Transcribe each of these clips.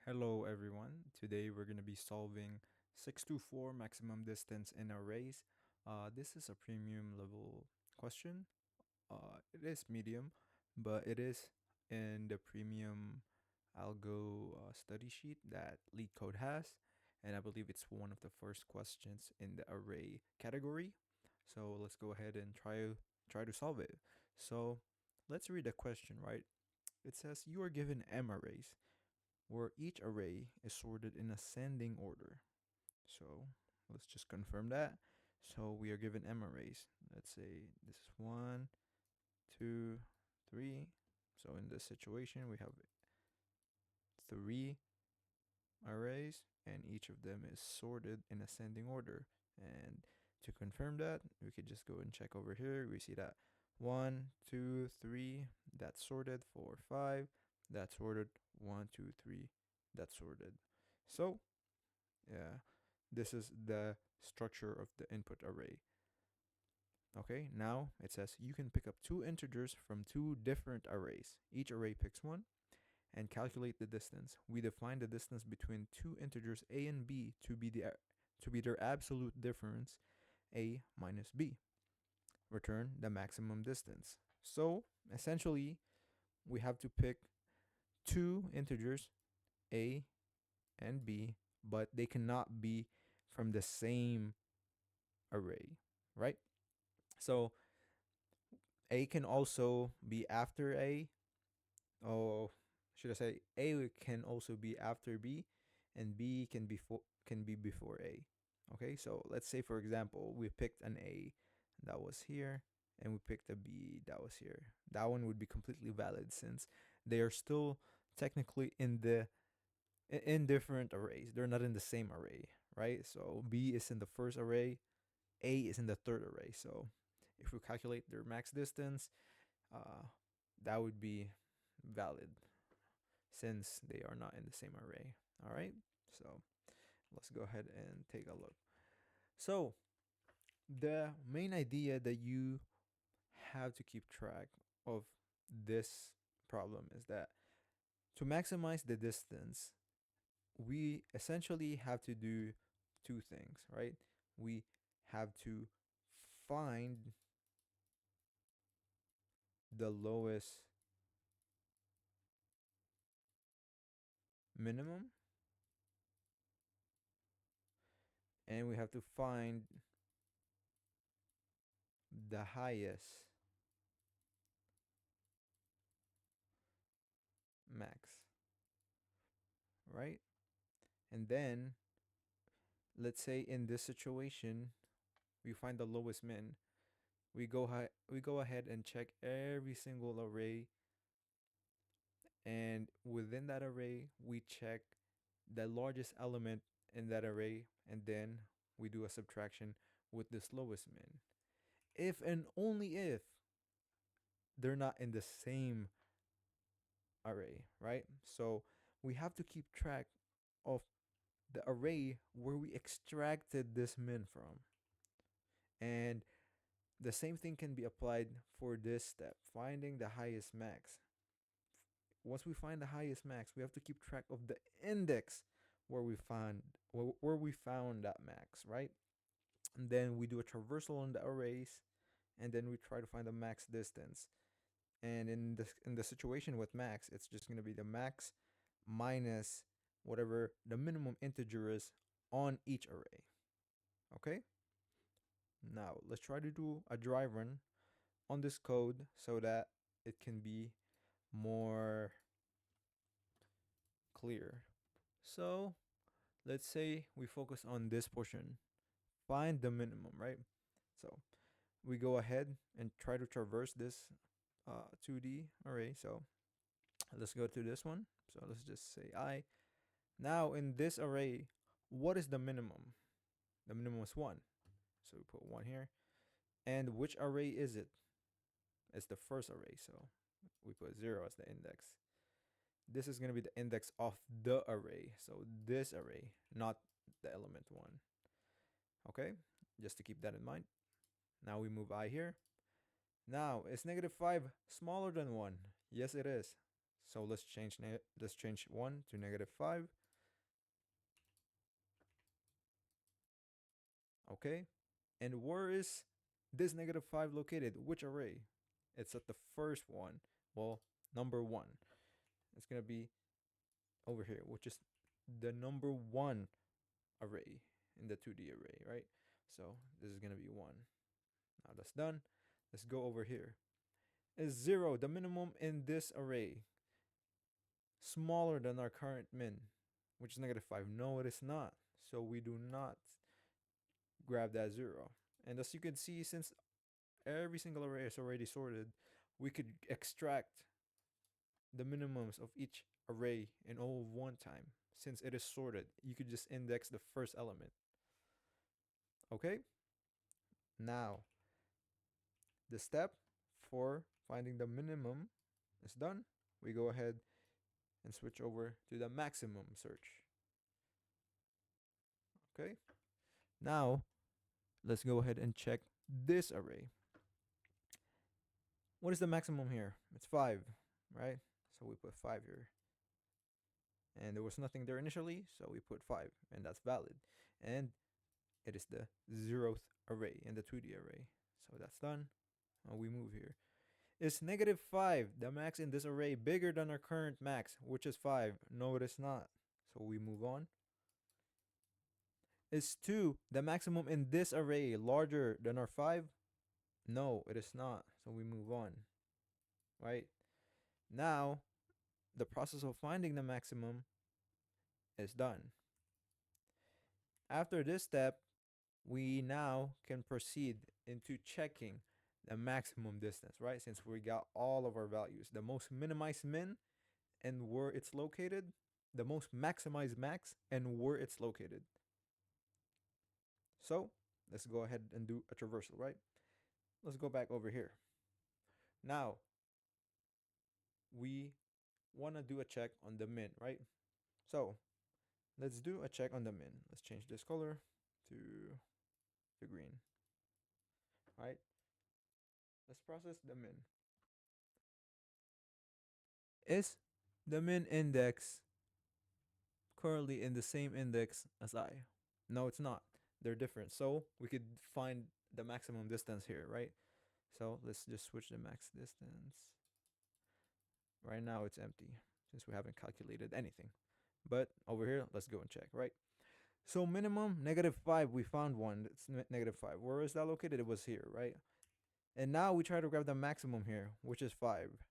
Hello everyone. Today we're going to be solving 624 maximum distance in arrays. This is a premium level question. It is medium, but it is in the premium algo study sheet that Leetcode has, and I believe it's one of the first questions in the array category. So let's go ahead and try to solve it. So let's read the question, right? It says you are given m arrays where each array is sorted in ascending order. So let's just confirm that. So we are given m arrays. Let's say this is 1, 2, 3. So in this situation, we have 3 arrays, and each of them is sorted in ascending order. And to confirm that, we could just go and check over here. We see that 1, 2, 3, that's sorted. 4, 5, that's sorted. 1, 2, 3, that's sorted. So yeah, this is the structure of the input array. Okay, now it says you can pick up two integers from two different arrays. Each array picks one and calculate the distance. We define the distance between two integers a and b to be their absolute difference, a minus b. Return the maximum distance. So essentially, we have to pick two integers, a and b, but they cannot be from the same array, right? So a can also be after a. Oh, should I say a can also be after b, and b can be before a. Okay, so let's say for example we picked an a that was here, and we picked a b that was here. That one would be completely valid since they are still technically in different arrays. They're not in the same array, right? So b is in the first array, a is in the third array. So if we calculate their max distance, uh, that would be valid since they are not in the same array. All right, so let's go ahead and take a look. So the main idea that you have to keep track of this problem is that to maximize the distance, we essentially have to do two things, right? We have to find the lowest minimum, and we have to find the highest max, right? And then let's say in this situation we find the lowest min. We go ahead and check every single array, and within that array we check the largest element in that array, and then we do a subtraction with this lowest min. If and only if they're not in the same array, right? So we have to keep track of the array where we extracted this min from. And the same thing can be applied for this step, finding the highest max. Once we find the highest max, we have to keep track of the index where we found that max, right? And then we do a traversal on the arrays, and then we try to find the max distance. And in the situation with max, it's just going to be the max minus whatever the minimum integer is on each array. Okay? Now, let's try to do a dry run on this code so that it can be more clear. So, let's say we focus on this portion. Find the minimum, right? So, we go ahead and try to traverse this 2D array. So, let's go to this one. So, let's just say I. Now, in this array, what is the minimum? The minimum is 1. So, we put 1 here. And which array is it? It's the first array. So, we put 0 as the index. This is going to be the index of the array. So, this array, not the element 1. Okay? Just to keep that in mind. Now, we move I here. Now, is -5 smaller than 1? Yes, it is. So let's change 1 to -5. Okay. And where is this -5 located? Which array? It's at the first one. Well, number 1. It's going to be over here, which is the number 1 array in the 2D array, right? So this is going to be 1. Now that's done. Let's go over here. Is 0 the minimum in this array smaller than our current min, which is -5? No, it is not. So we do not grab that 0. And as you can see, since every single array is already sorted, we could extract the minimums of each array in all one time. Since it is sorted, you could just index the first element. Okay? Now, the step for finding the minimum is done. We go ahead and switch over to the maximum search. Okay? Now, let's go ahead and check this array. What is the maximum here? It's 5, right? So we put 5 here. And there was nothing there initially, so we put 5, and that's valid. And it is the 0th array in the 2D array. So that's done. Now we move here. Is -5 the max in this array bigger than our current max, which is 5? No, it is not. So we move on. Is 2 the maximum in this array larger than our 5? No, it is not. So we move on. Right? Now, the process of finding the maximum is done. After this step, we now can proceed into checking the maximum distance, right? Since we got all of our values, the most minimized min and where it's located, the most maximized max and where it's located. So let's go ahead and do a traversal, right? Let's go back over here. Now, we want to do a check on the min, right? So let's do a check on the min. Let's change this color to the green, right? Let's process the min. Is the min index currently in the same index as I? No, it's not. They're different. So we could find the maximum distance here, right? So let's just switch the max distance. Right now it's empty since we haven't calculated anything. But over here, let's go and check, right? So minimum -5, we found one. It's -5. Where is that located? It was here, right? And now we try to grab the maximum here, which is 5.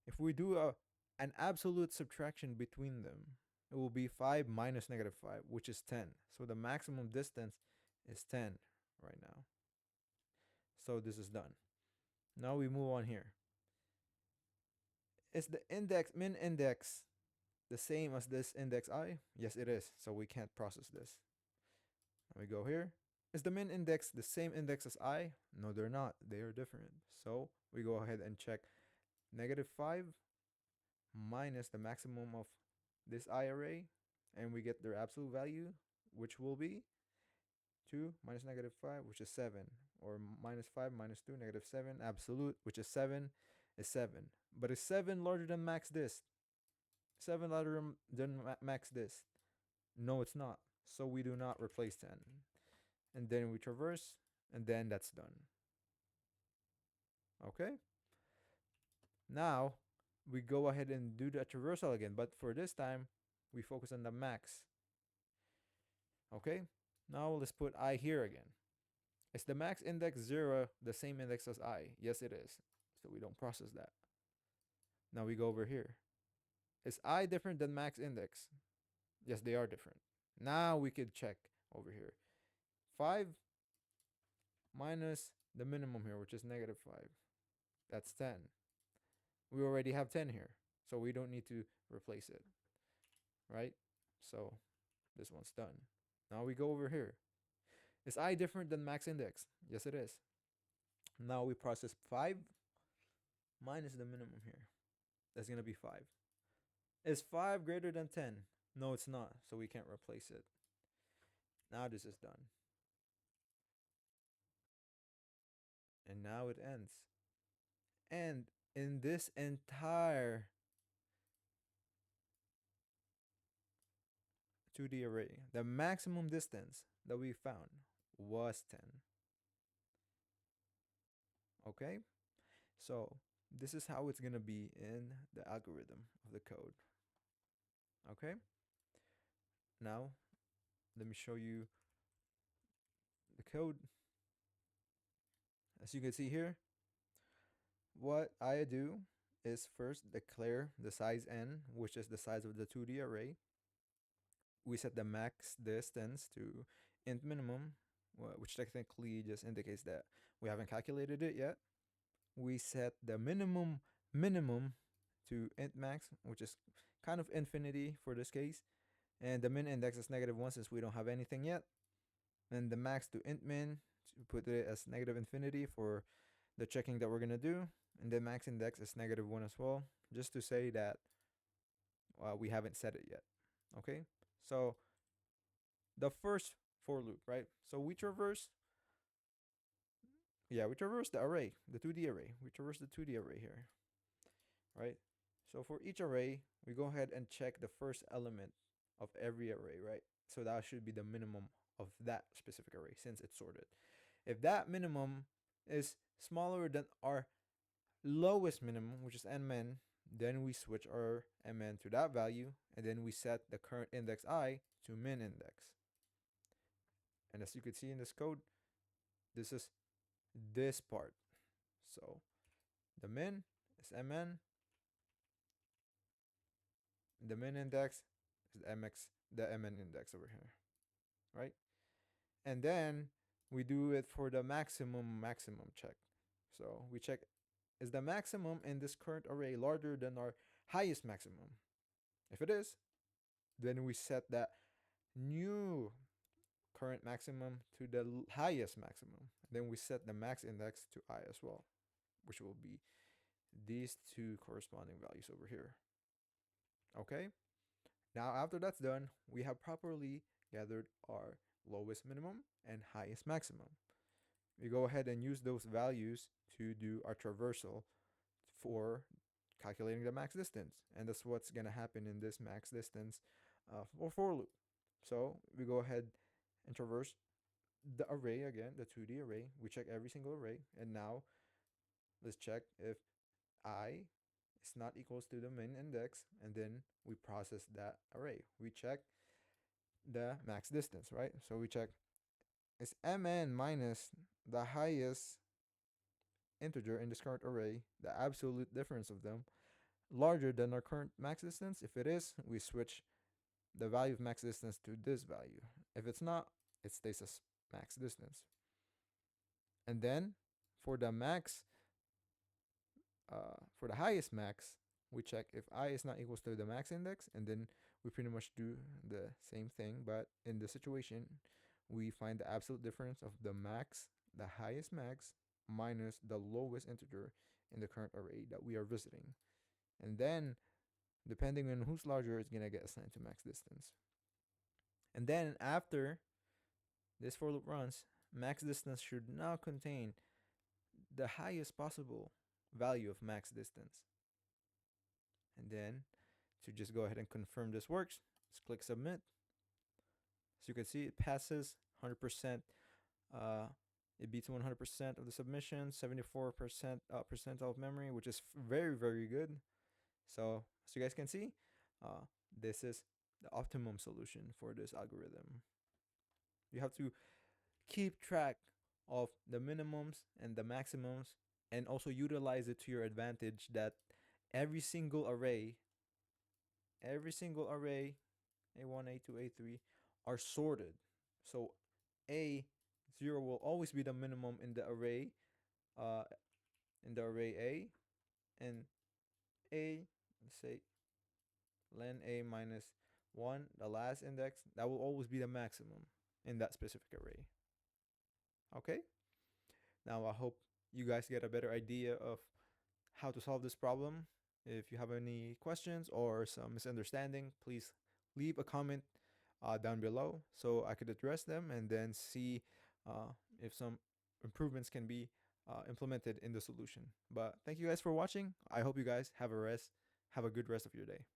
If we do an absolute subtraction between them, it will be 5 minus -5, which is 10. So the maximum distance is 10 right now. So this is done. Now we move on here. Is the min index the same as this index I? Yes, it is. So we can't process this. Now we go here. Is the min index the same index as I? No, they're not. They are different. So we go ahead and check -5 minus the maximum of this I array, and we get their absolute value, which will be 2 minus -5, which is 7, or -5 minus 2, -7, absolute, which is 7, is 7. But is 7 larger than max this? 7 larger than max this? No, it's not. So we do not replace 10. And then we traverse, and then that's done. Okay? Now, we go ahead and do the traversal again, but for this time, we focus on the max. Okay? Now let's put I here again. Is the max index 0 the same index as I? Yes, it is. So we don't process that. Now we go over here. Is I different than max index? Yes, they are different. Now we could check over here. 5 minus the minimum here, which is -5. That's 10. We already have 10 here, so we don't need to replace it, right? So this one's done. Now we go over here. Is I different than max index? Yes, it is. Now we process 5 minus the minimum here. That's going to be 5. Is 5 greater than 10? No, it's not, so we can't replace it. Now this is done. And now it ends. And in this entire 2D array, the maximum distance that we found was 10. Okay? So this is how it's going to be in the algorithm of the code. Okay? Now, let me show you the code. As you can see here, what I do is first declare the size n, which is the size of the 2D array. We set the max distance to int minimum, which technically just indicates that we haven't calculated it yet. We set the minimum to int max, which is kind of infinity for this case. And the min index is -1 since we don't have anything yet. And the max to int min, to put it as negative infinity for the checking that we're going to do. And the max index is -1 as well, just to say that we haven't set it yet. Okay, so the first for loop, right? So we traverse the array, the 2D array. We traverse the 2D array here, right? So for each array, we go ahead and check the first element of every array, right? So that should be the minimum of that specific array since it's sorted. If that minimum is smaller than our lowest minimum, which is nmin, then we switch our mn to that value, and then we set the current index I to min index. And as you can see in this code, this is this part. So the min is mn, the min index is the mn index over here, right? And then we do it for the maximum check. So we check, is the maximum in this current array larger than our highest maximum? If it is, then we set that new current maximum to the highest maximum. Then we set the max index to I as well, which will be these two corresponding values over here. Okay? Now, after that's done, we have properly gathered our lowest minimum and highest maximum. We go ahead and use those values to do our traversal for calculating the max distance. And that's what's going to happen in this max distance for loop. So we go ahead and traverse the array again, the 2D array. We check every single array. And now let's check if I is not equals to the min index. And then we process that array. We check the max distance, right? So we check, is mn minus the highest integer in this current array, the absolute difference of them, larger than our current max distance? If it is, we switch the value of max distance to this value. If it's not, it stays as max distance. And then for the max, for the highest max, we check if I is not equals to the max index, and then we pretty much do the same thing, but in the situation, we find the absolute difference of the max, the highest max, minus the lowest integer in the current array that we are visiting. And then, depending on who's larger, it's going to get assigned to max distance. And then after this for loop runs, max distance should now contain the highest possible value of max distance. And then to just go ahead and confirm this works, just click submit. So you can see it passes 100%. It beats 100% of the submission, 74% percentile of memory, which is very, very good. So as you guys can see, this is the optimum solution for this algorithm. You have to keep track of the minimums and the maximums and also utilize it to your advantage, that every single array, A1, A2, A3 are sorted. So A0 will always be the minimum in the array A, and A, let's say len A minus 1, the last index, that will always be the maximum in that specific array. Okay? Now I hope you guys get a better idea of how to solve this problem. If you have any questions or some misunderstanding, please leave a comment down below so I could address them and then see if some improvements can be implemented in the solution. But thank you guys for watching. I hope you guys have a good rest of your day.